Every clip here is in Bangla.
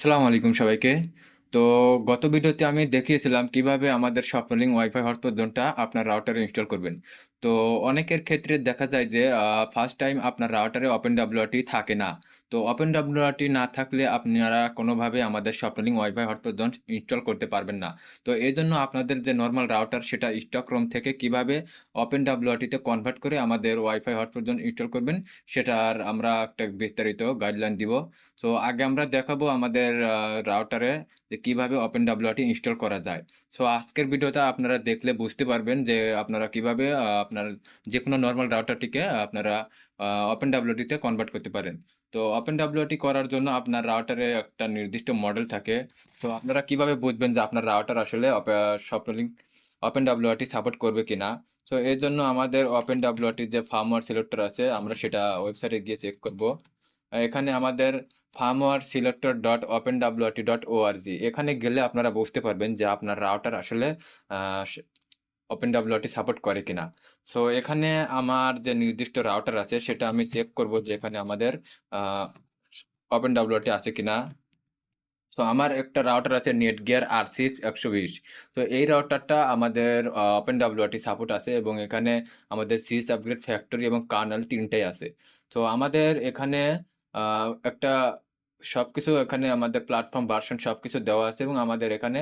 আসসালামু আলাইকুম সবাইকে। তো গত ভিডিওতে আমি দেখিয়েছিলাম কিভাবে আমাদের স্বপ্নলিং ওয়াইফাই হটস্পট জোনটা আপনার রাউটারে ইনস্টল করবেন। তো অনেকের ক্ষেত্রে দেখা যায় যে ফার্স্ট টাইম আপনার রাউটারে ওপেন ডাব্লিউআরটি থাকে না। তো ওপেন ডাব্লিউআরটি না থাকলে আপনারা কোনোভাবে আমাদের স্বপ্নলিং ওয়াইফাই হটস্পট জোন ইনস্টল করতে পারবেন না। তো এই জন্য আপনাদের যে নর্মাল রাউটার সেটা স্টক রুম থেকে কিভাবে ওপেন ডাব্লিউআরটিতে কনভার্ট করে আমাদের ওয়াইফাই হটস্পট জোন ইনস্টল করবেন সেটার আমরা একটা বিস্তারিত গাইডলাইন দিব। তো আগে আমরা দেখাবো আমাদের রাউটারে যে কিভাবে ওপেন ডাব্লিউআরটি ইনস্টল করা যায়। সো আজকের ভিডিওটা আপনারা দেখলে বুঝতে পারবেন যে আপনারা কিভাবে আপনার যে কোনো নর্মাল রাউটারটিকে আপনারা ওপেন ডাব্লিউআরটিতে কনভার্ট করতে পারেন। তো ওপেন ডাব্লিউআরটি করার জন্য আপনার রাউটারে একটা নির্দিষ্ট মডেল থাকে। তো আপনারা কিভাবে বুঝবেন যে আপনার রাউটার আসলে সফটওয়্যার ওপেন ডাব্লিউআরটি সাপোর্ট করবে কিনা। তো এর জন্য আমাদের ওপেন ডাব্লিউআরটির যে ফার্মওয়্যার সিলেক্টর আছে আমরা সেটা ওয়েবসাইটে গিয়ে চেক করব। এখানে আমাদের firmwareselector.openwrt.org এখানে গেলে আপনারা বুঝতে পারবেন যে আপনার রাউটার আসলে ওপেন ডাব্লিউআরটি সাপোর্ট করে কিনা। সো এখানে আমার যে নির্দিষ্ট রাউটার আছে সেটা আমি চেক করব যে এখানে আমাদের ওপেন ডাব্লিউআরটি আছে কিনা। তো আমার একটা রাউটার আছে নেটগিয়ার R6 120। তো এই রাউটারটা আমাদের ওপেন ডাব্লিউআরটি সাপোর্ট আছে এবং এখানে আমাদের সিস আপগ্রেড ফ্যাক্টরি এবং কার্নেল তিনটাই আছে। তো আমাদের এখানে একটা সবকিছু এখানে আমাদের প্ল্যাটফর্ম ভার্সন সবকিছু দেওয়া আছে এবং আমাদের এখানে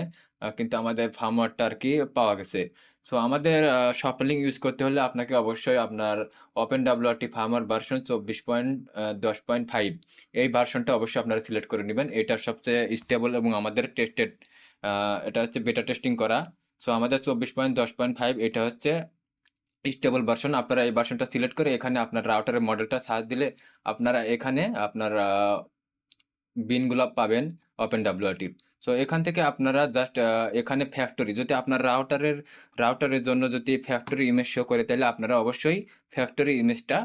কিন্তু আমাদের ফার্মওয়্যারটা আর কি পাওয়া গেছে। সো আমাদের সফটলিং ইউজ করতে হলে আপনাকে অবশ্যই আপনার ওপেন ডাব্লিউআরটি ফার্মওয়্যার ভার্সন 24.10.5 এই ভার্সনটা অবশ্যই আপনারা সিলেক্ট করে নেবেন। এটা সবচেয়ে স্টেবল এবং আমাদের টেস্টেড, এটা হচ্ছে বেটা টেস্টিং করা। সো আমাদের 24.10.5 এটা হচ্ছে স্টেবল ভার্সন। আপনারা এই ভার্সনটা সিলেক্ট করে এখানে আপনার রাউটারের মডেলটা সার্চ দিলে আপনারা এখানে আপনার বিনগুলো পাবেন ওপেন ডাব্লিউআরটির। সো এখান থেকে আপনারা জাস্ট এখানে ফ্যাক্টরি যদি আপনার রাউটারের জন্য যদি ফ্যাক্টরি ইমেজ শো করে তাহলে আপনারা অবশ্যই ফ্যাক্টরি ইমেজটা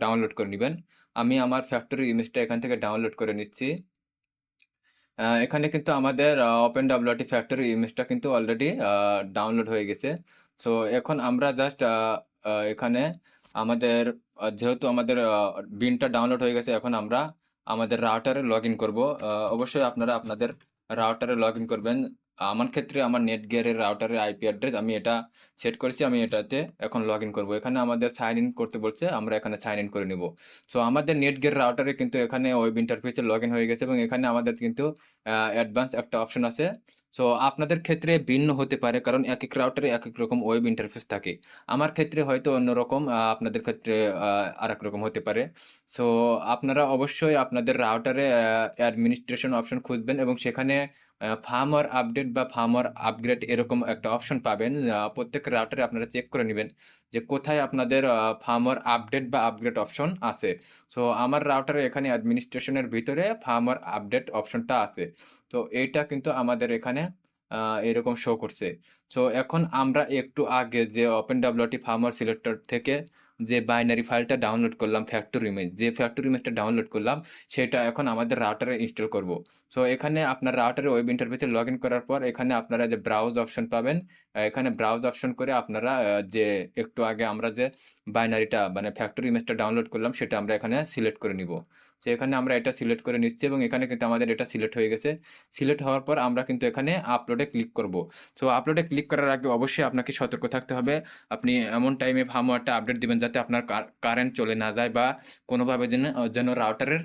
ডাউনলোড করে নেবেন। আমি আমার ফ্যাক্টরি ইমেজটা এখান থেকে ডাউনলোড করে নিচ্ছি। এখানে কিন্তু আমাদের ওপেন ডাব্লিউআরটি ফ্যাক্টরি ইমেজটা কিন্তু অলরেডি ডাউনলোড হয়ে গেছে। সো এখন আমরা জাস্ট এখানে আমাদের যেহেতু আমাদের বিনটা ডাউনলোড হয়ে গেছে এখন আমরা আমাদের রাউটারে লগ ইন করবো। অবশ্যই আপনারা আপনাদের রাউটারে লগ ইন করবেন। আমার ক্ষেত্রে আমার নেট গিয়ারের রাউটারের আইপি অ্যাড্রেস আমি এটা সেট করেছি, আমি এটাতে এখন লগ ইন করবো। এখানে আমাদের সাইন ইন করতে বলছে, আমরা এখানে সাইন ইন করে নিব। সো আমাদের নেট গিয়ার রাউটারে কিন্তু এখানে ওয়েব ইন্টারফেসে লগ ইন হয়ে গেছে এবং এখানে আমাদের কিন্তু অ্যাডভান্স একটা অপশন আছে। সো আপনাদের ক্ষেত্রে ভিন্ন হতে পারে কারণ এক এক রাউটারে এক এক রকম ওয়েব ইন্টারফেস থাকে। আমার ক্ষেত্রে হয়তো অন্যরকম, আপনাদের ক্ষেত্রে আর এক রকম হতে পারে। সো আপনারা অবশ্যই আপনাদের রাউটারে অ্যাডমিনিস্ট্রেশন অপশন খুঁজবেন এবং সেখানে ফার্মওয়্যার আপডেট বা ফার্মওয়্যার আপগ্রেড এরকম একটা অপশন পাবেন। প্রত্যেক রাউটারে আপনারা চেক করে নেবেন যে কোথায় আপনাদের ফার্মওয়্যার আপডেট বা আপগ্রেড অপশন আছে। সো আমার রাউটারে এখানে অ্যাডমিনিস্ট্রেশনের ভিতরে ফার্মওয়্যার আপডেট অপশনটা আছে। তো এইটা কিন্তু আমাদের এখানে এরকম শো করছে। সো এখন আমরা একটু আগে যে ওপেন ডাব্লিউআরটি ফার্মওয়্যার সিলেক্টর থেকে যে বাইনারি ফাইলটা ডাউনলোড করলাম ফ্যাক্টরি ইমেজ, যে ফ্যাক্টরি ইমেজটা ডাউনলোড করলাম সেটা এখন আমাদের রাউটারে ইনস্টল করব। সো এখানে আপনার রাউটারে ওয়েব ইন্টারফেসে লগ ইন করার পর এখানে আপনারা যে ব্রাউজ অপশন পাবেন, এখানে ব্রাউজ অপশন করে আপনারা যে একটু আগে আমরা যে বাইনারিটা মানে ফ্যাক্টরি ইমেজটা ডাউনলোড করলাম সেটা আমরা এখানে সিলেক্ট করে নিব। তো এখানে আমরা এটা সিলেক্ট করে নিচ্ছি এবং এখানে কিন্তু আমাদের এটা সিলেক্ট হয়ে গেছে। সিলেক্ট হওয়ার পর আমরা কিন্তু এখানে আপলোডে ক্লিক করব। সো আপলোডে ক্লিক করার আগে অবশ্যই আপনাকে সতর্ক থাকতে হবে। আপনি এমন টাইমে ফার্মওয়্যারটা আপডেট দিবেন যাতে আপনার কারেন্ট চলে না যায় বা কোনোভাবে যেন যেন রাউটারের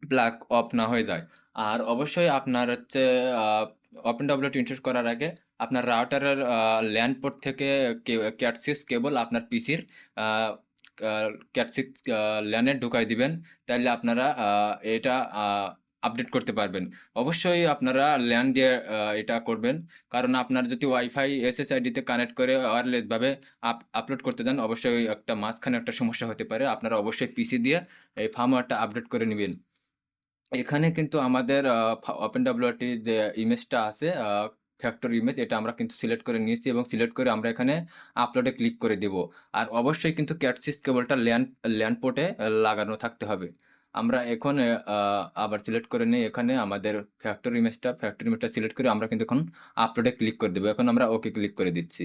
প্লাগ অফ না হয়ে যায়। আর অবশ্যই আপনার হচ্ছে ওপেন ডাব্লিউআরটি ইনস্টল করার আগে আপনার রাউটারের ল্যান পোর্ট থেকে ক্যাট6 কেবল আপনার পিসির ক্যাট6 ল্যানে ঢুকাই দিবেন। তাহলে আপনারা এটা আপডেট করতে পারবেন। অবশ্যই আপনারা ল্যান দিয়ে এটা করবেন কারণ আপনার যদি ওয়াইফাই এসএসআইডিতে কানেক্ট করে ওয়্যারলেসভাবে আপলোড করতে যান অবশ্যই একটা মাঝখানে একটা সমস্যা হতে পারে। আপনারা অবশ্যই পিসি দিয়ে এই ফার্মওয়্যারটা আপডেট করে নেবেন। এখানে কিন্তু আমাদের ওপেন ডাব্লিউআরটি যে ইমেজটা আছে ফ্যাক্টরি ইমেজ এটা আমরা কিন্তু সিলেক্ট করে নিয়েছি এবং সিলেক্ট করে আমরা এখানে আপলোডে ক্লিক করে দিব। আর অবশ্যই কিন্তু ক্যাট6 কেবলটা ল্যান্ড পোর্টে লাগানো থাকতে হবে। আমরা এখন আবার সিলেক্ট করে নিই এখানে আমাদের ফ্যাক্টরি ইমেজটা সিলেক্ট করে আমরা কিন্তু এখন আপলোডে ক্লিক করে দেবো। এখন আমরা ওকে ক্লিক করে দিচ্ছি।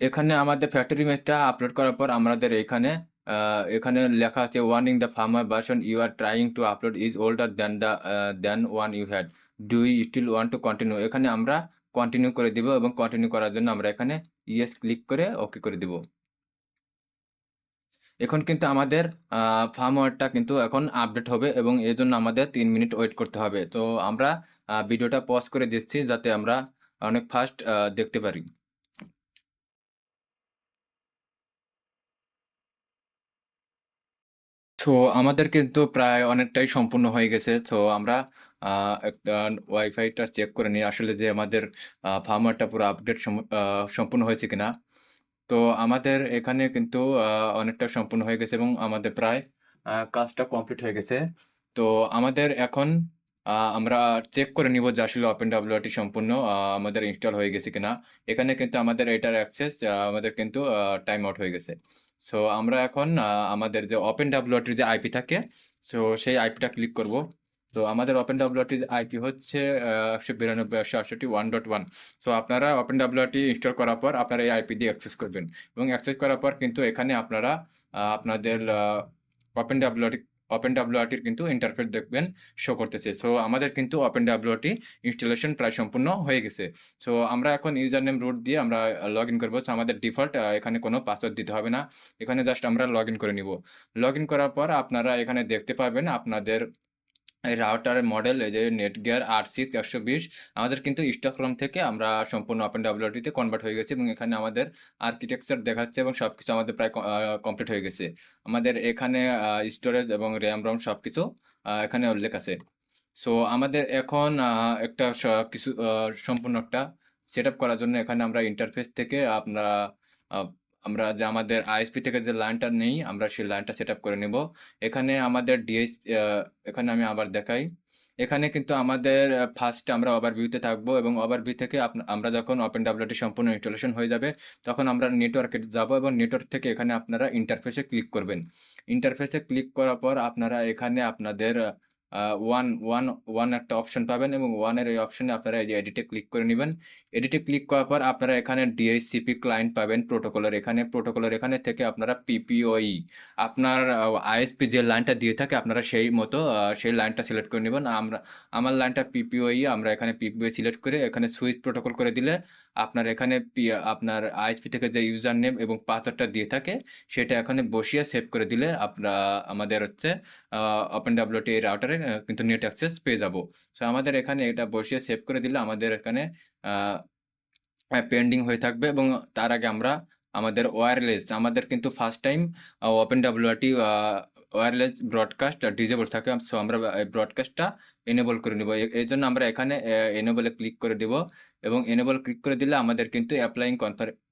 এখানে আমাদের ফ্যাক্টরি ইমেজটা আপলোড করার পর আমাদের এখানে এখানে লেখা আছে warning the firmware version you are trying to upload is older than one you had, do you still want to continue. এখানে আমরা কন্টিনিউ করে দিব এবং কন্টিনিউ করার জন্য আমরা এখানে ইয়েস ক্লিক করে ওকে করে দিব। এখন কিন্তু আমাদের ফার্মওয়্যারটা কিন্তু এখন আপডেট হবে এবং এর জন্য আমাদের 3 মিনিট ওয়েট করতে হবে। তো আমরা ভিডিওটা পজ করে দিচ্ছি যাতে আমরা অনেক ফাস্ট দেখতে পারি। তো আমাদের কিন্তু প্রায় অনেকটাই সম্পূর্ণ হয়ে গেছে। তো আমরা একটা ওয়াইফাইটা চেক করে নিই আসলে যে আমাদের ফার্মওয়্যারটা পুরো আপডেট সম্পূর্ণ হয়েছে কিনা। তো আমাদের এখানে কিন্তু অনেকটা সম্পূর্ণ হয়ে গেছে এবং আমাদের প্রায় কাজটা কমপ্লিট হয়ে গেছে। তো আমাদের এখন আমরা চেক করে নিব যে আসলে ওপেনডব্লিউআরটি সম্পূর্ণ আমাদের ইনস্টল হয়ে গেছে কিনা। এখানে কিন্তু আমাদের এটার অ্যাক্সেস আমাদের কিন্তু টাইম আউট হয়ে গেছে। সো আমরা এখন আমাদের যে ওপেনডব্লিউআরটির যে আইপি থাকে, সো সেই আইপিটা ক্লিক করব। তো আমাদের ওপেনডব্লিউআরটির আইপি হচ্ছে 192.168.1.1। সো আপনারা ওপেনডব্লিউআরটি ইনস্টল করার পর আপনারা এই আইপি দিয়ে অ্যাক্সেস করবেন এবং অ্যাক্সেস করার পর কিন্তু এখানে আপনারা আপনাদের ওপেনডব্লিউআরটি ওপেনডব্লিউআরটির কিন্তু ইন্টারফেস দেখবেন শো করতেছে। সো আমাদের কিন্তু ওপেনডব্লিউআরটি ইনস্টলেশন প্রায় সম্পূর্ণ হয়ে গেছে। সো আমরা এখন ইউজার নেম রুট দিয়ে আমরা লগ ইন করবো। সো আমাদের ডিফল্ট এখানে কোনো পাসওয়ার্ড দিতে হবে না, এখানে জাস্ট আমরা লগ ইন করে নিব। লগ ইন করার পর আপনারা এখানে দেখতে পাবেন আপনাদের এই রাউটারের মডেল এই যে নেটগিয়ার 86 আমাদের কিন্তু স্টকহোম থেকে আমরা সম্পূর্ণ ওপেনডব্লিউআরটিতে কনভার্ট হয়ে গেছে এবং এখানে আমাদের আর্কিটেকচার দেখাচ্ছে এবং সবকিছু আমাদের প্রায় কমপ্লিট হয়ে গেছে। আমাদের এখানে স্টোরেজ এবং র্যাম রম সবকিছু এখানে উল্লেখ আছে। সো আমাদের এখন একটা কিছু সম্পূর্ণ একটা সেট আপ করার জন্য এখানে আমরা ইন্টারফেস থেকে আহ, আমরা যে আমাদের আইএসপি থেকে যে লাইনটা নেই আমরা সেই লাইনটা সেট আপ করে নেব। এখানে আমাদের ডিএস এখানে আমি আবার দেখাই। এখানে কিন্তু আমাদের ফার্স্ট আমরা ওভারভিউতে থাকবো এবং ওভারভিউ থেকে আমরা যখন ওপেনডব্লিউআরটি সম্পূর্ণ ইনস্টলেশন হয়ে যাবে তখন আমরা নেটওয়ার্কে যাব এবং নেটওয়ার্ক থেকে এখানে আপনারা ইন্টারফেসে ক্লিক করবেন। ইন্টারফেসে ক্লিক করার পর আপনারা এখানে আপনাদের ওয়ান ওয়ান ওয়ান একটা অপশন পাবেন এবং ওয়ানের এই অপশনে আপনারা এই যে এডিটে ক্লিক করে নেবেন। এডিটে ক্লিক করার পর আপনারা এখানে ডিএইচসিপি ক্লায়েন্ট পাবেন প্রোটোকলের এখানে থেকে আপনারা পিপিওই আপনার আইএসপি যে লাইনটা দিয়ে থাকে আপনারা সেই মতো সেই লাইনটা সিলেক্ট করে নেবেন। আমার লাইনটা পিপিওই, আমরা এখানে পিপিওই সিলেক্ট করে এখানে সুইচ প্রোটোকল করে দিলে আপনার এখানে আপনার আইএসপি থেকে যে ইউজার নেম এবং পাসওয়ার্ডটা দিয়ে থাকে সেটা এখানে বসিয়ে সেভ করে দিলে আমাদের হচ্ছে ওপেনডব্লিউআরটি রাউটারে কিন্তু নেট অ্যাক্সেস পেয়ে যাব। সো আমাদের এখানে এটা বসিয়ে সেভ করে দিলে আমাদের এখানে পেন্ডিং হয়ে থাকবে এবং তার আগে আমরা আমাদের আমাদের কিন্তু first time OpenWRT wireless broadcast disable থাকে। সো আমরা ব্রডকাস্টটা এনেবল করে নিব। এই জন্য আমরা এখানে এনেবলে ক্লিক করে দেব এবং এনেবল ক্লিক করে দিলে আমাদের কিন্তু অ্যাপ্লাইং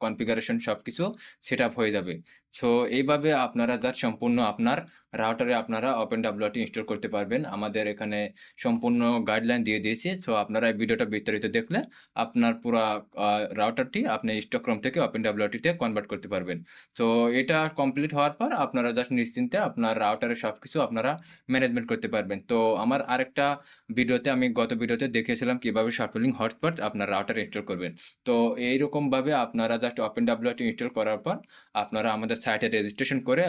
কনফিগারেশন সব কিছু সেট আপ হয়ে যাবে। সো এইভাবে আপনারা যা সম্পূর্ণ আপনার রাউটারে আপনারা ওপেনডব্লিউআরটি ইনস্টল করতে পারবেন। আমাদের এখানে সম্পূর্ণ গাইডলাইন দিয়ে দিয়েছি। সো আপনারা এই ভিডিওটা বিস্তারিত দেখলে আপনার পুরো রাউটারটি আপনি স্টকহোম থেকে ওপেনডব্লিউআরটিতে কনভার্ট করতে পারবেন। তো এটা কমপ্লিট হওয়ার পর আপনারা জাস্ট নিশ্চিন্তে আপনার রাউটারের সবকিছু আপনারা ম্যানেজমেন্ট করতে পারবেন। তো আমার আরেকটা ভিডিওতে আমি গত ভিডিওতে দেখিয়েছিলাম কিভাবে শর্টফলিং হটস্পট আপনার রাউটারে ইনস্টল করবেন। তো এইরকম ভাবে আপনারা জাস্ট ওপেনডব্লিউআরটি ইনস্টল করার পর আপনারা আমাদের সাইটে রেজিস্ট্রেশন করে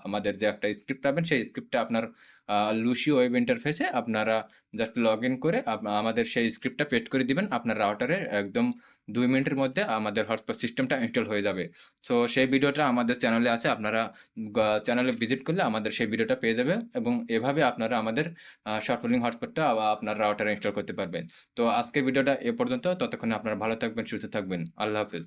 আমাদের যে একটা স্ক্রিপ্ট পাবেন সেই স্ক্রিপ্টটা আপনার লুসি ওয়েব ইন্টারফেসে আপনারা জাস্ট লগ ইন করে আমাদের সেই স্ক্রিপ্টটা পেস্ট করে দিবেন আপনার রাউটারে। একদম 2 মিনিটের মধ্যে আমাদের হটস্পট সিস্টেমটা ইনস্টল হয়ে যাবে। সো সেই ভিডিওটা আমাদের চ্যানেলে আছে, আপনারা চ্যানেলে ভিজিট করলে আমাদের সেই ভিডিওটা পেয়ে যাবে এবং এভাবে আপনারা আমাদের শর্টফলিং হটস্পটটা আপনার রাউটারে ইনস্টল করতে পারবেন। তো আজকের ভিডিওটা এ পর্যন্ত, ততক্ষণে আপনারা ভালো থাকবেন, সুস্থ থাকবেন। আল্লাহ হাফেজ।